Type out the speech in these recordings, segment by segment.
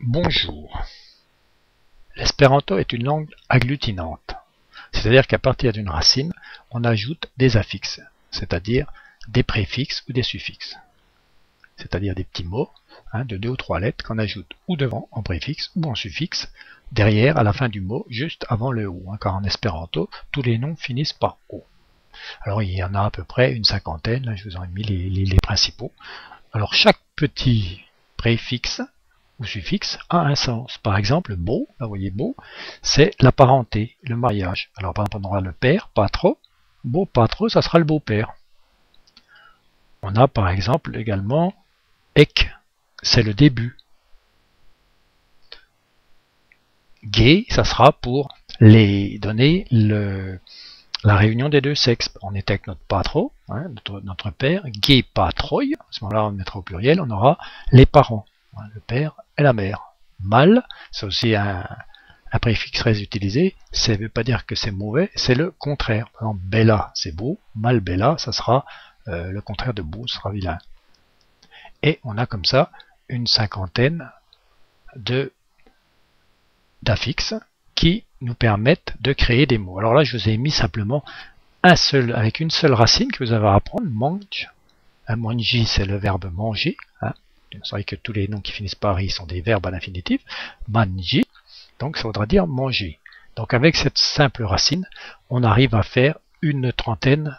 Bonjour. L'espéranto est une langue agglutinante, c'est-à-dire qu'à partir d'une racine, on ajoute des affixes, c'est-à-dire des préfixes ou des suffixes, c'est-à-dire des petits mots de 2 ou 3 lettres qu'on ajoute ou devant en préfixe ou en suffixe, derrière à la fin du mot, juste avant le ou, car en espéranto, tous les noms finissent par o. Alors il y en a à peu près une cinquantaine, là, je vous en ai mis les principaux. Alors chaque petit préfixe ou suffixe a un sens. Par exemple, beau, là vous voyez beau, c'est la parenté, le mariage. Alors par exemple, on aura le père, patro, beau patro, ça sera le beau-père. On a par exemple également ek, c'est le début. Gay, ça sera pour les donner la réunion des deux sexes. On est avec notre patro, notre père, gay patroi, à ce moment-là on mettra au pluriel, on aura les parents, le père et la mère. Mal, c'est aussi un préfixe très utilisé, ça ne veut pas dire que c'est mauvais, c'est le contraire. Par exemple, bella, c'est beau, mal bella, ça sera le contraire de beau, ce sera vilain. Et on a comme ça une cinquantaine d'affixes qui nous permettent de créer des mots. Alors là, je vous ai mis simplement avec une seule racine que vous avez à apprendre, mange. Mangi, c'est le verbe manger. C'est vrai que tous les noms qui finissent par i sont des verbes à l'infinitif. Mangi, donc ça voudra dire manger. Donc avec cette simple racine, on arrive à faire une trentaine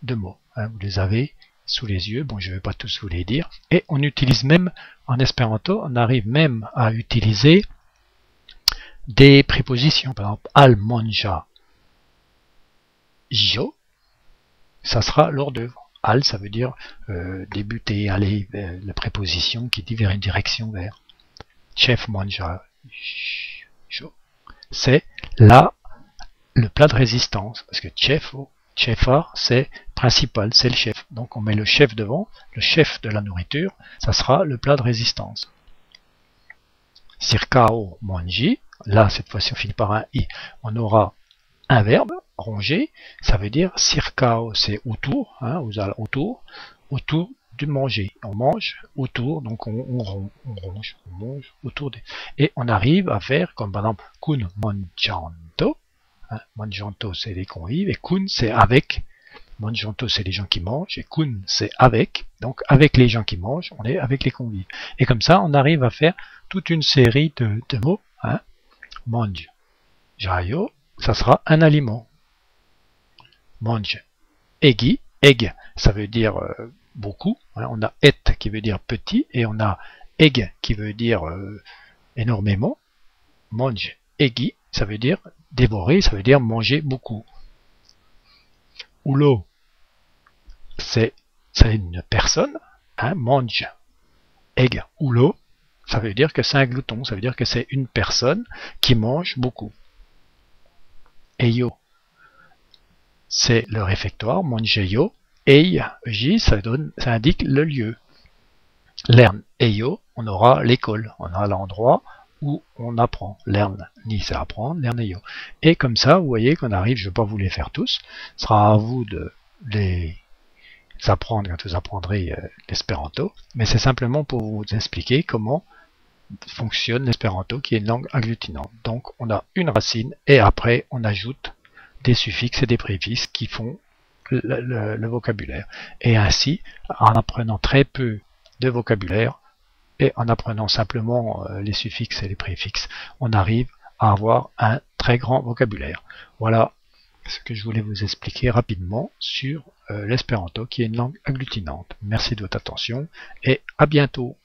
de mots. Vous les avez sous les yeux, bon je ne vais pas tous vous les dire. Et on utilise même, en espéranto, on arrive même à utiliser des prépositions. Par exemple, al manja jo, ça sera l'ordre d'œuvre. Al, ça veut dire débuter, aller, la préposition qui dit vers une direction vers. Chef manja jo, c'est là le plat de résistance, parce que chefa, c'est principal, c'est le chef. Donc on met le chef devant, le chef de la nourriture, ça sera le plat de résistance. Circao mangi, là cette fois-ci on finit par un i, on aura un verbe, ronger, ça veut dire circao, c'est autour, autour du manger. On mange autour, donc on ronge, on mange autour des... Et on arrive à faire, comme par exemple, kun mangianto, mangianto c'est les convives, et kun c'est avec, mangianto c'est les gens qui mangent, et kun c'est avec, donc avec les gens qui mangent, on est avec les convives. Et comme ça, on arrive à faire toute une série de mots, mange, jaio, ça sera un aliment. Mange, eggi, egg, ça veut dire beaucoup, on a et qui veut dire petit, et on a egg qui veut dire énormément. Mange, eggi, ça veut dire dévorer, ça veut dire manger beaucoup. Ulo, c'est une personne, mange, egg, ulo, ça veut dire que c'est un glouton, ça veut dire que c'est une personne qui mange beaucoup. Eyo, c'est le réfectoire, mangeyo, ei, j, ça indique le lieu. Lern, eyo, on aura l'école, on a l'endroit où on apprend. Lern, ni c'est apprendre, lern eyo. Et comme ça, vous voyez qu'on arrive, je ne vais pas vous les faire tous, ce sera à vous de les apprendre quand vous apprendrez l'espéranto, mais c'est simplement pour vous expliquer comment fonctionne l'espéranto, qui est une langue agglutinante. Donc on a une racine et après on ajoute des suffixes et des préfixes qui font le vocabulaire. Et ainsi, en apprenant très peu de vocabulaire et en apprenant simplement les suffixes et les préfixes, on arrive à avoir un très grand vocabulaire. Voilà ce que je voulais vous expliquer rapidement sur l'espéranto, qui est une langue agglutinante. Merci de votre attention et à bientôt.